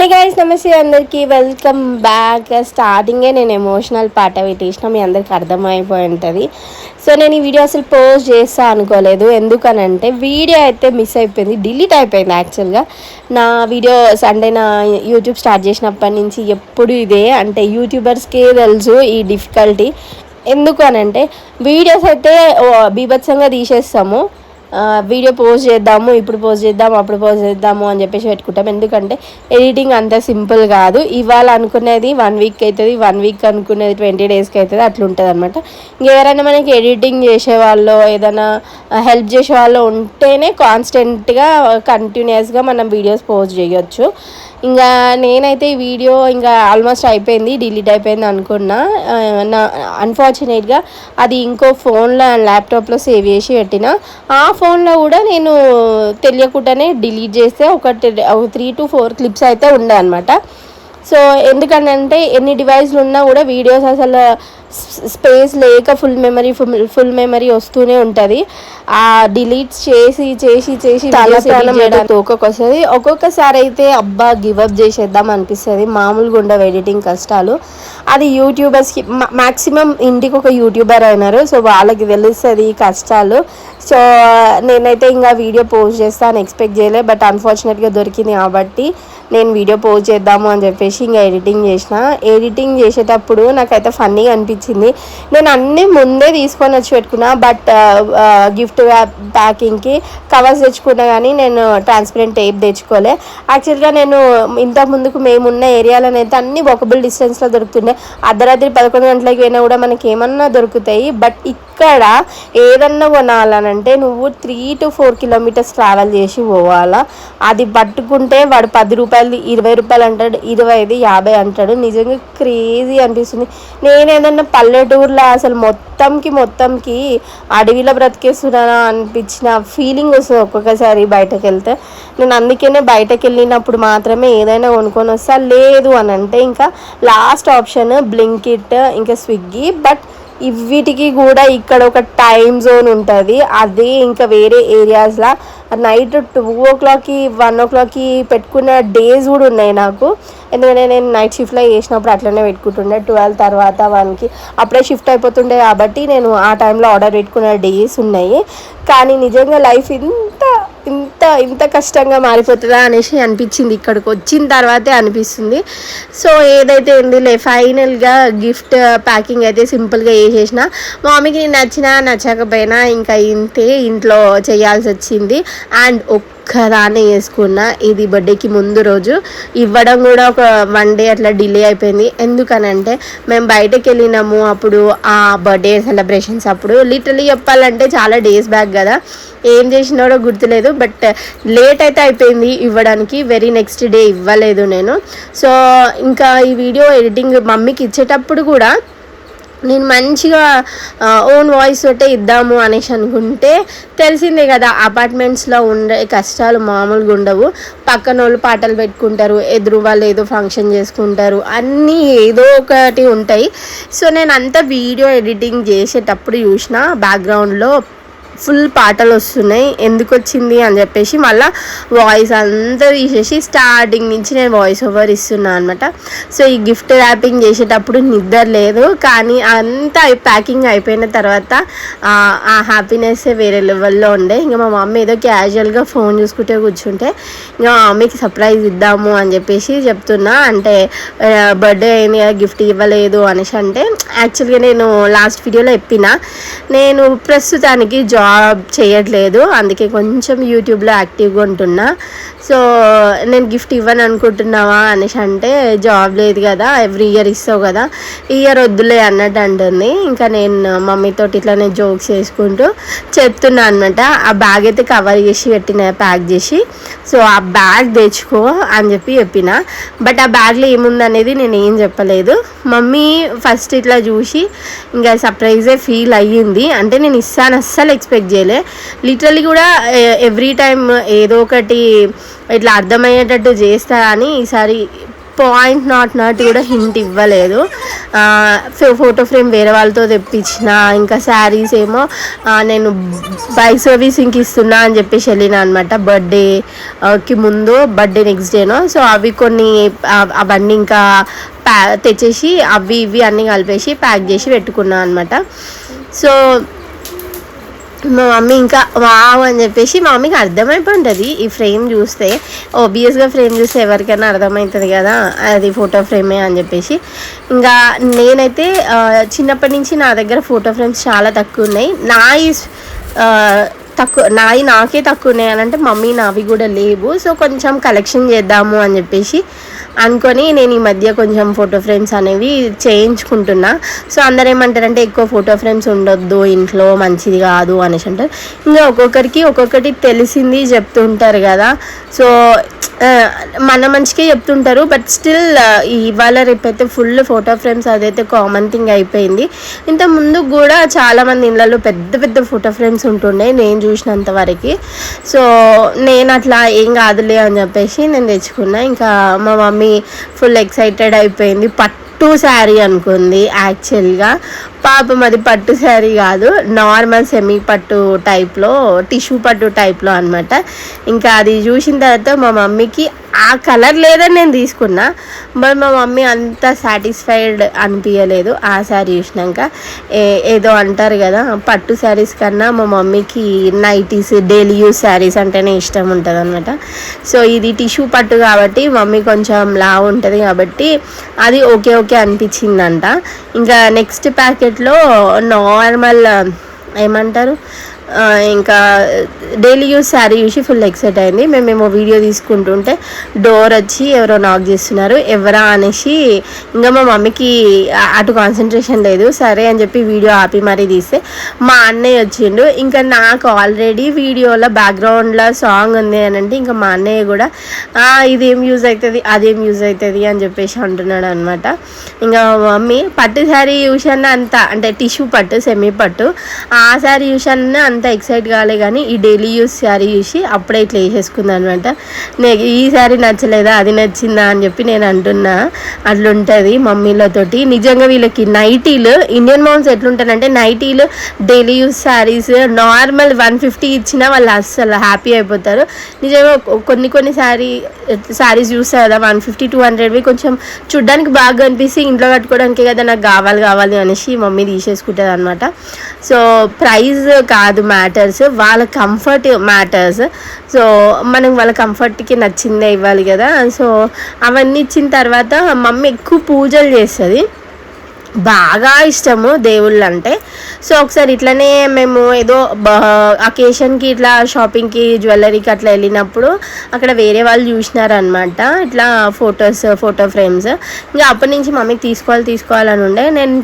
Hi guys, నమస్తే అందరికీ, welcome back. స్టార్టింగే నేను ఎమోషనల్ పాట పెట్టేసిన, మీ అందరికి అర్థమైపోయి ఉంటుంది. సో నేను ఈ వీడియో అసలు పోస్ట్ చేస్తా అనుకోలేదు. ఎందుకనంటే వీడియో అయితే మిస్ అయిపోయింది, డిలీట్ అయిపోయింది. యాక్చువల్గా నా వీడియో సండే నా యూట్యూబ్ స్టార్ట్ చేసినప్పటి నుంచి ఎప్పుడు ఇదే, అంటే యూట్యూబర్స్కే తెలుసు ఈ డిఫికల్టీ. ఎందుకు అనంటే వీడియోస్ అయితే బీభత్సంగా తీసేస్తాము, వీడియో పోస్ట్ చేద్దాము, ఇప్పుడు పోస్ట్ చేద్దాము, అప్పుడు పోస్ట్ చేద్దాము అని చెప్పేసి పెట్టుకుంటాం. ఎందుకంటే ఎడిటింగ్ అంత సింపుల్ కాదు. ఇవాళ అనుకునేది 1 వీక్ అవుతుంది, 1 వీక్ అనుకునేది 20 డేస్కి అవుతుంది, అట్లా ఉంటుంది అనమాట. ఇంకెవరైనా మనకి ఎడిటింగ్ చేసేవాళ్ళు, ఏదైనా హెల్ప్ చేసే వాళ్ళు ఉంటేనే కాన్స్టెంట్గా కంటిన్యూస్గా మనం వీడియోస్ పోస్ట్ చేయొచ్చు. ఇంకా నేనైతే ఈ వీడియో ఇంకా ఆల్మోస్ట్ అయిపోయింది, డిలీట్ అయిపోయింది అనుకున్నా. నా అన్ఫార్చునేట్గా అది ఇంకో ఫోన్లో అండ్ ల్యాప్టాప్లో సేవ్ చేసి పెట్టిన. ఆ ఫోన్లో కూడా నేను తెలియకుండానే డిలీట్ చేస్తే ఒక 3 to 4 క్లిప్స్ అయితే ఉండే అనమాట. సో ఎందుకంటే ఎన్ని డివైస్లు ఉన్నా కూడా వీడియోస్ అసలు స్పేస్ లేక ఫుల్ మెమరీ వస్తూనే ఉంటుంది. ఆ డిలీట్ చేసి చేసి చేసి తోకొస్తుంది. ఒక్కొక్కసారి అయితే అబ్బా గివప్ చేసేద్దాం అనిపిస్తుంది. మామూలుగా ఉండవు ఎడిటింగ్ కష్టాలు. అది యూట్యూబర్స్కి మ్యాక్సిమం ఇంటికి ఒక యూట్యూబర్ అయినారు, సో వాళ్ళకి తెలుస్తుంది ఈ కష్టాలు. సో నేనైతే ఇంకా వీడియో పోస్ట్ చేస్తాను ఎక్స్పెక్ట్ చేయలే, బట్ అన్ఫార్చునేట్గా దొరికింది కాబట్టి నేను వీడియో పోస్ట్ చేద్దాము అని చెప్పేసి ఇంకా ఎడిటింగ్ చేసిన. ఎడిటింగ్ చేసేటప్పుడు నాకైతే ఫన్నీగా అనిపించింది. నేను అన్నీ ముందే తీసుకొని వచ్చి పెట్టుకున్నా, బట్ గిఫ్ట్ ప్యాకింగ్కి కవర్స్ తెచ్చుకున్నా కానీ నేను ట్రాన్స్పరెంట్ టేప్ తెచ్చుకోలే. యాక్చువల్గా నేను ఇంతకుముందుకు మేమున్న ఏరియాలోనైతే అన్ని వాకబుల్ డిస్టెన్స్లో దొరుకుతుండే. అర్ధరాత్రి 11 గంటలకి పోయినా కూడా మనకి ఏమన్నా దొరుకుతాయి. బట్ ఇక్కడ ఏదన్నా కొనాలనంటే నువ్వు 3 to 4 కిలోమీటర్స్ ట్రావెల్ చేసి పోవాలా. అది పట్టుకుంటే వాడు 10 రూపాయలు 20 రూపాయలు అంటాడు, 25, 50 అంటాడు. నిజంగా క్రేజీ అనిపిస్తుంది. నేను ఏదన్నా పల్లెటూరులో అసలు మొత్తంకి అడవిలో బ్రతికేస్తున్నా అనిపించిన ఫీలింగ్ వస్తుంది ఒక్కొక్కసారి బయటకు వెళ్తే. నేను అందుకనే బయటకు వెళ్ళినప్పుడు మాత్రమే ఏదైనా కొనుక్కొని వస్తా. లేదు అని అంటే ఇంకా లాస్ట్ ఆప్షన్ బ్లింకిట్, ఇంకా స్విగ్గీ. బట్ వీటికి కూడా ఇక్కడ ఒక టైం జోన్ ఉంటుంది. అదే ఇంకా వేరే ఏరియాస్లో నైట్ 2 o'clock 1 o'clock పెట్టుకున్న డేస్ కూడా ఉన్నాయి నాకు. ఎందుకంటే నేను నైట్ షిఫ్ట్లో చేసినప్పుడు అట్లనే పెట్టుకుంటుండే. 12 తర్వాత 1కి అప్పుడే షిఫ్ట్ అయిపోతుండే కాబట్టి నేను ఆ టైంలో ఆర్డర్ పెట్టుకున్న డేస్ ఉన్నాయి. కానీ నిజంగా లైఫ్ ఇంత కష్టంగా మారిపోతుందా అనేసి అనిపించింది ఇక్కడికి వచ్చిన తర్వాతే అనిపిస్తుంది. సో ఏదైతే ఉందిలే, ఫైనల్గా గిఫ్ట్ ప్యాకింగ్ అయితే సింపుల్గా చేసేసిన. మా మమ్మీకి నచ్చినా నచ్చకపోయినా ఇంకా ఇంట్లో చేయాల్సి వచ్చింది. అండ్ ఒక్కదానే చేసుకున్నా. ఇది బర్త్డేకి ముందు రోజు ఇవ్వడం కూడా ఒక 1 day అట్లా డిలే అయిపోయింది. ఎందుకనంటే మేము బయటకు వెళ్ళినాము అప్పుడు, ఆ బర్త్డే సెలబ్రేషన్స్ అప్పుడు. లిటరలీ చెప్పాలంటే చాలా డేస్ బ్యాక్ కదా, ఏం చేసినాడో గుర్తులేదు. బట్ లేట్ అయితే అయిపోయింది ఇవ్వడానికి. వెరీ నెక్స్ట్ డే ఇవ్వలేదు నేను. సో ఇంకా ఈ వీడియో ఎడిటింగ్ మమ్మీకి ఇచ్చేటప్పుడు కూడా నేను మంచిగా ఓన్ వాయిస్ తోటే ఇద్దాము అనేసి అనుకుంటే, తెలిసిందే కదా అపార్ట్మెంట్స్లో ఉండే కష్టాలు మామూలుగా ఉండవు. పక్కన వాళ్ళు పాటలు పెట్టుకుంటారు, ఎదురు వాళ్ళు ఏదో ఫంక్షన్ చేసుకుంటారు, అన్నీ ఏదో ఒకటి ఉంటాయి. సో నేను అంతా వీడియో ఎడిటింగ్ చేసేటప్పుడు చూసిన బ్యాక్గ్రౌండ్లో ఫుల్ పాటలు వస్తున్నాయి. ఎందుకు వచ్చింది అని చెప్పేసి మళ్ళీ వాయిస్ అంతా తీసేసి స్టార్టింగ్ నుంచి నేను వాయిస్ ఓవర్ ఇస్తున్నాను అనమాట. సో ఈ గిఫ్ట్ ర్యాపింగ్ చేసేటప్పుడు నిద్ర లేదు, కానీ అంతా ప్యాకింగ్ అయిపోయిన తర్వాత ఆ హ్యాపీనెస్ వేరే లెవెల్లో ఉండే. ఇంకా మా మమ్మీ ఏదో క్యాజువల్గా ఫోన్ చూసుకుంటే కూర్చుంటే ఇంకా మా మమ్మీకి సర్ప్రైజ్ ఇద్దాము అని చెప్పేసి చెప్తున్నా. అంటే బర్త్డే అయింది కదా, గిఫ్ట్ ఇవ్వలేదు అనేసి. అంటే యాక్చువల్గా నేను లాస్ట్ వీడియోలో చెప్పిన, నేను ప్రస్తుతానికి జాబ్ చేయట్లేదు, అందుకే కొంచెం యూట్యూబ్లో యాక్టివ్గా ఉంటున్నా. సో నేను గిఫ్ట్ ఇవ్వను అనుకుంటున్నావా అనేసి అంటే, జాబ్ లేదు కదా, ఎవ్రీ ఇయర్ ఇస్తావు కదా, ఈ ఇయర్ వద్దులే అన్నట్టు అంటుంది. ఇంకా నేను మమ్మీతో ఇట్లానే జోక్స్ చేసుకుంటూ చెప్తున్నా అనమాట. ఆ బ్యాగ్ అయితే కవర్ చేసి పెట్టిన, ప్యాక్ చేసి. సో ఆ బ్యాగ్ తెచ్చుకో అని చెప్పిన. బట్ ఆ బ్యాగ్లో ఏముందనేది నేను ఏం చెప్పలేదు. మమ్మీ ఫస్ట్ ఇట్లా చూసి ఇంకా సర్ప్రైజే ఫీల్ అయ్యింది. అంటే నేను ఇస్తాను అస్సలు ఎక్స్పెక్ట్ చేయలే. లిటరలీ కూడా ఎవ్రీ టైం ఏదో ఒకటి ఇట్లా అర్థమయ్యేటట్టు చేస్తా అని ఈసారి పాయింట్ నాట్ కూడా హింట్ ఇవ్వలేదు. ఫోటో ఫ్రేమ్ వేరే వాళ్ళతో తెప్పించిన, ఇంకా శారీస్ ఏమో నేను బైక్ సర్వీసింగ్కి ఇస్తున్నా అని చెప్పేసి వెళ్ళిన అనమాట. బర్త్డేకి ముందు, బర్త్డే నెక్స్ట్ డేనో. సో అవి కొన్ని అవన్నీ ఇంకా తెచ్చేసి అవి ఇవి అన్నీ కలిపేసి ప్యాక్ చేసి పెట్టుకున్నాను అనమాట. సో మా మమ్మీ ఇంకా వావ్ అని చెప్పేసి, మా మమ్మీకి అర్థమైపోతుంది ఈ ఫ్రేమ్ చూస్తే. ఆబ్వియస్గా ఫ్రేమ్ చూస్తే ఎవరికైనా అర్థమవుతుంది కదా అది ఫోటో ఫ్రేమే అని చెప్పేసి. ఇంకా నేనైతే చిన్నప్పటి నుంచి నా దగ్గర ఫోటో ఫ్రేమ్స్ చాలా తక్కువ ఉన్నాయి. నాకే తక్కువ ఉన్నాయి అని అంటే మమ్మీ నావి కూడా లేవు. సో కొంచెం కలెక్షన్ చేద్దాము అని చెప్పేసి అనుకొని నేను ఈ మధ్య కొంచెం ఫోటో ఫ్రేమ్స్ అనేవి చేయించుకుంటున్నా. సో అందరు ఏమంటారంటే ఎక్కువ ఫోటో ఫ్రేమ్స్ ఉండొద్దు ఇంట్లో, మంచిది కాదు అనేసి అంటారు. ఇంకా ఒక్కొక్కరికి ఒక్కొక్కటి తెలిసింది చెప్తుంటారు కదా. సో మన మంచికే చెప్తుంటారు. బట్ స్టిల్ ఇవాళ రేపైతే ఫుల్ ఫోటో ఫ్రేమ్స్ అదైతే కామన్ థింగ్ అయిపోయింది. ఇంత ముందు కూడా చాలామంది ఇళ్ళల్లో పెద్ద పెద్ద ఫోటో ఫ్రేమ్స్ ఉంటుండే నేను చూసినంత వరకు. సో నేను అట్లా ఏం కాదులే అని చెప్పేసి నేను తెచ్చుకున్నా. ఇంకా మా మమ్మీ ఫుల్ ఎక్సైటెడ్ అయిపోయింది. పట్టు శారీ అనుకుంది యాక్చువల్గా. పాపం అది పట్టు శారీ కాదు, నార్మల్ సెమీ పట్టు టైప్లో, టిష్యూ పట్టు టైప్లో అనమాట. ఇంకా అది చూసిన తర్వాత మా మమ్మీకి ఆ కలర్ లేదని నేను తీసుకున్నా, బట్ మా మమ్మీ అంత సాటిస్ఫైడ్ అనిపించలేదు ఆ శారీ చూసినాక. ఏదో అంటారు కదా, పట్టు శారీస్ కన్నా మా మమ్మీకి నైటీస్, డైలీ యూస్ శారీస్ అంటేనే ఇష్టం ఉంటుంది అనమాట. సో ఇది టిష్యూ పట్టు కాబట్టి మమ్మీ కొంచెం లావు ఉంటుంది కాబట్టి అది ఓకే అనిపించిందంట. ఇంకా నెక్స్ట్ ప్యాకెట్లో నార్మల్ ఏమంటారు ఇంకా డైలీ యూస్ శారీ చూసి ఫుల్ ఎక్సైట్ అయింది. మేమేమో వీడియో తీసుకుంటుంటే డోర్ వచ్చి ఎవరో నాక్ చేస్తున్నారు, ఎవరా అనేసి ఇంకా మా మమ్మీకి అటు కాన్సన్ట్రేషన్ లేదు. సరే అని చెప్పి వీడియో ఆపి మరీ తీస్తే మా అన్నయ్య వచ్చిండు. ఇంకా నాకు ఆల్రెడీ వీడియోలో బ్యాక్గ్రౌండ్లో సాంగ్ ఉంది అని అంటే ఇంకా మా అన్నయ్య కూడా ఇదేం యూజ్ అవుతుంది అదేం యూజ్ అవుతుంది అని చెప్పేసి అంటున్నాడు అనమాట. ఇంకా మా మమ్మీ పట్టు శారీ చూసాన్న అంత, అంటే టిష్యూ పట్టు సెమీ పట్టు ఆ శారీ చూసాన్న అంత ఎక్సైట్ కాలే, కానీ ఈ డైలీ యూస్ శారీ చూసి అప్పుడే ఇట్లా వేసేసుకుంది అనమాట. ఈ శారీ నచ్చలేదా అది నచ్చిందా అని చెప్పి నేను అంటున్నా. అట్లుంటుంది మమ్మీలతోటి. నిజంగా వీళ్ళకి నైటీలు, ఇండియన్ మామ్స్ ఎట్లుంటారంటే నైటీలు డైలీ యూస్ శారీస్ నార్మల్ 150 ఇచ్చినా వాళ్ళు అస్సలు హ్యాపీ అయిపోతారు. నిజంగా కొన్ని శారీస్ చూస్తారు కదా 150-200 కొంచెం చూడ్డానికి బాగా అనిపిస్తే ఇంట్లో కట్టుకోవడానికి కదా నాకు కావాలి అనేసి మమ్మీ తీసేసుకుంటుంది అనమాట. సో ప్రైస్ కాదు మ్యాటర్స్, వాళ్ళ కంఫర్ట్ మ్యాటర్స్. సో మనం వాళ్ళ కంఫర్ట్కి నచ్చిందే ఇవ్వాలి కదా. సో అవన్నీ ఇచ్చిన తర్వాత మమ్మీ ఎక్కువ పూజలు చేస్తుంది, బాగా ఇష్టము దేవుళ్ళు అంటే. సో ఒకసారి ఇట్లనే మేము ఏదో అకేషన్కి ఇట్లా షాపింగ్కి జ్యువెలరీకి అట్లా వెళ్ళినప్పుడు అక్కడ వేరే వాళ్ళు చూసినారనమాట ఇట్లా ఫోటో ఫ్రేమ్స్. ఇంకా అప్పటి నుంచి మమ్మీకి తీసుకోవాలని ఉండే. నేను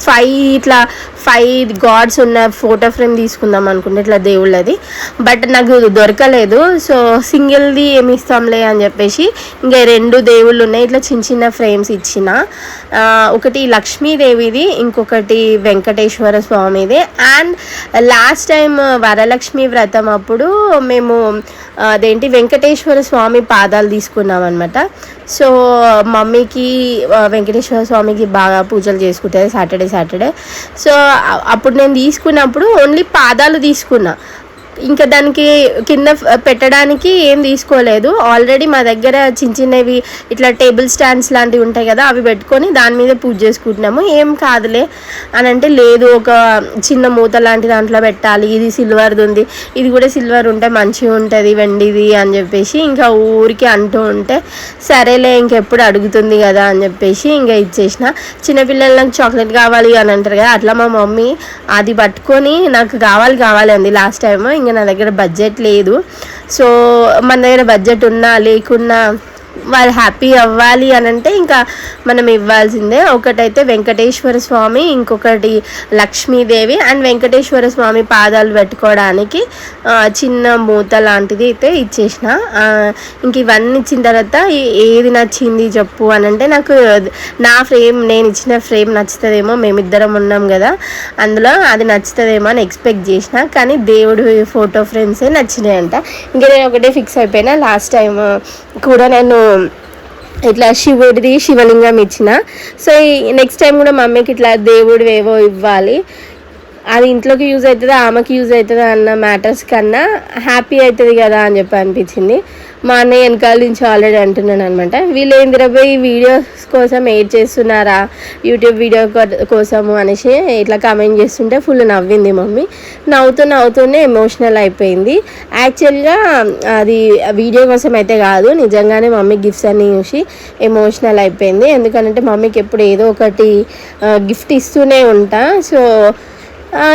5 గాడ్స్ ఉన్న ఫోటో ఫ్రేమ్ తీసుకుందాం అనుకుంటే ఇట్లా దేవుళ్ళది, బట్ నాకు దొరకలేదు. సో సింగిల్ది ఏమి ఇస్తాంలే అని చెప్పేసి ఇంకా 2 దేవుళ్ళు ఉన్నాయి ఇట్లా చిన్న ఫ్రేమ్స్ ఇచ్చిన. ఒకటి లక్ష్మీదేవిది, ఇంకొకటి వెంకటేశ్వర స్వామిది. అండ్ లాస్ట్ టైం వరలక్ష్మి వ్రతం అప్పుడు మేము అదేంటి వెంకటేశ్వర స్వామి పాదాలు తీసుకున్నాం అనమాట. సో మమ్మీకి వెంకటేశ్వర స్వామికి బాగా పూజలు చేసుకుంటుంది సాటర్డే. సో అప్పుడు నేను తీసుకున్నప్పుడు ఓన్లీ పాదాలు తీసుకున్నా, ఇంకా దానికి కింద పెట్టడానికి ఏం తీసుకోలేదు. ఆల్రెడీ మా దగ్గర చిన్నవి ఇట్లా టేబుల్ స్టాండ్స్ లాంటివి ఉంటాయి కదా, అవి పెట్టుకొని దాని మీద పూజ చేసుకుంటున్నాము. ఏం కాదులే అని అంటే లేదు, ఒక చిన్న మూత లాంటి దాంట్లో పెట్టాలి, ఇది సిల్వర్ది ఉంది, ఇది కూడా సిల్వర్ ఉంటే మంచిగా ఉంటుంది వెండిది అని చెప్పేసి ఇంకా ఊరికి అంటూ ఉంటే సరేలే ఇంకెప్పుడు అడుగుతుంది కదా అని చెప్పేసి ఇంకా ఇచ్చేసిన. చిన్నపిల్లలు నాకు చాక్లెట్ కావాలి అని అంటారు కదా, అట్లా మా మమ్మీ అది పట్టుకొని నాకు కావాలి అంది లాస్ట్ టైం. ఇంకా నా దగ్గర బడ్జెట్ లేదు. సో మన దగ్గర బడ్జెట్ ఉన్నా లేకున్నా వాళ్ళు హ్యాపీ అవ్వాలి అని అంటే ఇంకా మనం ఇవ్వాల్సిందే. ఒకటైతే వెంకటేశ్వర స్వామి, ఇంకొకటి లక్ష్మీదేవి. అండ్ వెంకటేశ్వర స్వామి పాదాలు పెట్టుకోవడానికి చిన్న మూత లాంటిది అయితే ఇచ్చేసిన. ఇంక ఇవన్నీ ఇచ్చిన తర్వాత ఏది నచ్చింది చెప్పు అని అంటే నాకు నేను ఇచ్చిన ఫ్రేమ్ నచ్చుతుందేమో, మేమిద్దరం ఉన్నాం కదా అందులో అది నచ్చుతుందేమో అని ఎక్స్పెక్ట్ చేసిన, కానీ దేవుడు ఫోటో ఫ్రేమ్సే నచ్చినాయంట. ఇంకా నేను ఒకటే ఫిక్స్ అయిపోయినా. లాస్ట్ టైం కూడా నేను ఇట్లా శివుడిది శివలింగం ఇచ్చిన. సో నెక్స్ట్ టైం కూడా మమ్మీకి ఇట్లా దేవుడు ఏవో ఇవ్వాలి, అది ఇంట్లోకి యూజ్ అవుతుందా ఆమెకి యూజ్ అవుతుందా అన్న మ్యాటర్స్ కన్నా హ్యాపీ అవుతుంది కదా అని చెప్పి అనిపించింది. మా అన్నయ్య వెనకాల నుంచి ఆల్రెడీ అంటున్నాను అనమాట, వీళ్ళు ఏందిరపోయి వీడియోస్ కోసం వెయిట్ చేస్తున్నారా యూట్యూబ్ వీడియో కోసము అనేసి ఇట్లా కామెంట్ చేస్తుంటే ఫుల్ నవ్వింది మమ్మీ. నవ్వుతూనే ఎమోషనల్ అయిపోయింది. యాక్చువల్గా అది వీడియో కోసం అయితే కాదు, నిజంగానే మమ్మీ గిఫ్ట్స్ అన్నీ చూసి ఎమోషనల్ అయిపోయింది. ఎందుకంటే మమ్మీకి ఎప్పుడు ఏదో ఒకటి గిఫ్ట్ ఇస్తూనే ఉంటా. సో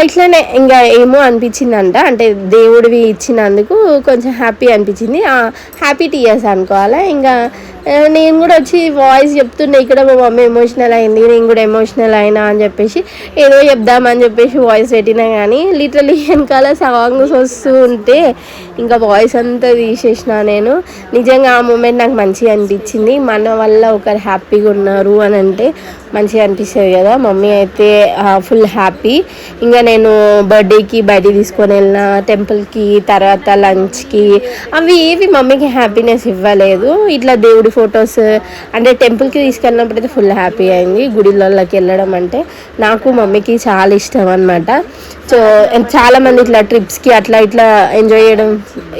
ఇట్లనే ఇంకా ఏమో అనిపించిందంట, అంటే దేవుడివి ఇచ్చినందుకు కొంచెం హ్యాపీ అనిపించింది. హ్యాపీ టీయర్స్ అనుకోవాలా. ఇంకా నేను కూడా వచ్చి వాయిస్ చెప్తుండే ఇక్కడ, మా మమ్మీ ఎమోషనల్ అయింది, నేను కూడా ఎమోషనల్ అయినా అని చెప్పేసి ఏదో చెప్దామని చెప్పేసి వాయిస్ పెట్టినా, కానీ లిటరలీ వెనకాల సాంగ్స్ వస్తూ ఉంటే ఇంకా వాయిస్ అంతా తీసేసిన నేను. నిజంగా ఆ మూమెంట్ నాకు మంచిగా అనిపించింది. మన వల్ల ఒకరు హ్యాపీగా ఉన్నారు అని అంటే మంచిగా అనిపిస్తుంది కదా. మమ్మీ అయితే ఫుల్ హ్యాపీ. ఇంకా నేను బర్త్డేకి బయటికి తీసుకొని వెళ్ళిన, టెంపుల్కి, తర్వాత లంచ్కి, అవి ఏవి మమ్మీకి హ్యాపీనెస్ ఇవ్వలేదు. ఇట్లా దేవుడి ఫొటోస్ అంటే టెంపుల్కి తీసుకెళ్ళినప్పుడు అయితే ఫుల్ హ్యాపీ అయింది. గుడిలోకి వెళ్ళడం అంటే నాకు మమ్మీకి చాలా ఇష్టం అనమాట. సో చాలామంది ఇట్లా ట్రిప్స్కి అట్లా ఇట్లా ఎంజాయ్ చేయడం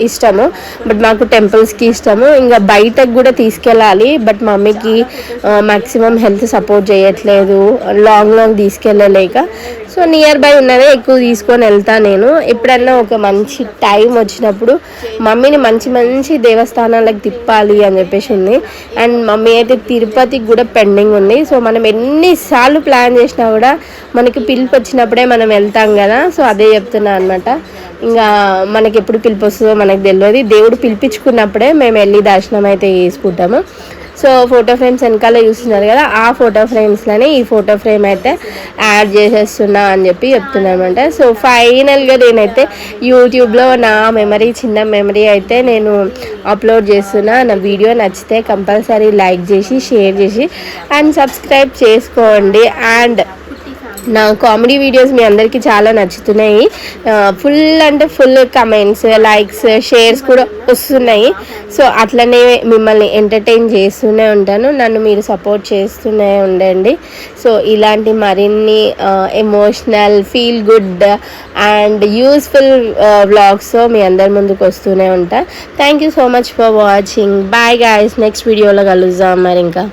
ఇష్టము, బట్ మాకు టెంపుల్స్కి ఇష్టము. ఇంకా బయటకు కూడా తీసుకెళ్ళాలి, బట్ మమ్మీకి మ్యాక్సిమం హెల్త్ సపోర్ట్ చేయట్లేదు, లాంగ్ తీసుకెళ్ళలేక. సో నియర్ బై ఉన్నదే ఎక్కువ తీసుకొని వెళ్తాను నేను. ఎప్పుడన్నా ఒక మంచి టైం వచ్చినప్పుడు మమ్మీని మంచి మంచి దేవస్థానాలకు తిప్పాలి అని చెప్పేసి ఉంది. అండ్ మమ్మీ అయితే తిరుపతికి కూడా పెండింగ్ ఉంది. సో మనం ఎన్నిసార్లు ప్లాన్ చేసినా కూడా మనకి పిలుపు వచ్చినప్పుడే మనం వెళ్తాం కదా. సో అదే చెప్తున్నా అనమాట. ఇంకా మనకి ఎప్పుడు పిలుపు వస్తుందో మనకు తెలియదు, దేవుడు పిలిపించుకున్నప్పుడే మేము వెళ్ళి దర్శనం అయితే చేసుకుంటాము. సో ఫోటో ఫ్రేమ్స్ వెనకాల చూస్తున్నారు కదా, ఆ ఫోటో ఫ్రేమ్స్లోనే ఈ ఫోటో ఫ్రేమ్ అయితే యాడ్ చేసేస్తున్నా అని చెప్పి చెప్తున్నా అనమాట. సో ఫైనల్గా నేనైతే యూట్యూబ్లో నా చిన్న మెమరీ అయితే నేను అప్లోడ్ చేస్తున్నా. నా వీడియో నచ్చితే కంపల్సరీ లైక్ చేసి, షేర్ చేసి అండ్ సబ్స్క్రైబ్ చేసుకోండి. అండ్ నా కామెడీ వీడియోస్ మీ అందరికీ చాలా నచ్చుతున్నాయి. ఫుల్ అంటే ఫుల్ కమెంట్స్, లైక్స్, షేర్స్ కూడా వస్తున్నాయి. సో అట్లనే మిమ్మల్ని ఎంటర్టైన్ చేస్తూనే ఉంటాను, నన్ను మీరు సపోర్ట్ చేస్తూనే ఉండండి. సో ఇలాంటి మరిన్ని emotional, feel good and useful వ్లాగ్స్తో మీ అందరి ముందుకు వస్తూనే ఉంటా. Thank you so much for watching. Bye guys, next వీడియోలో కలుద్దాం మరి ఇంకా.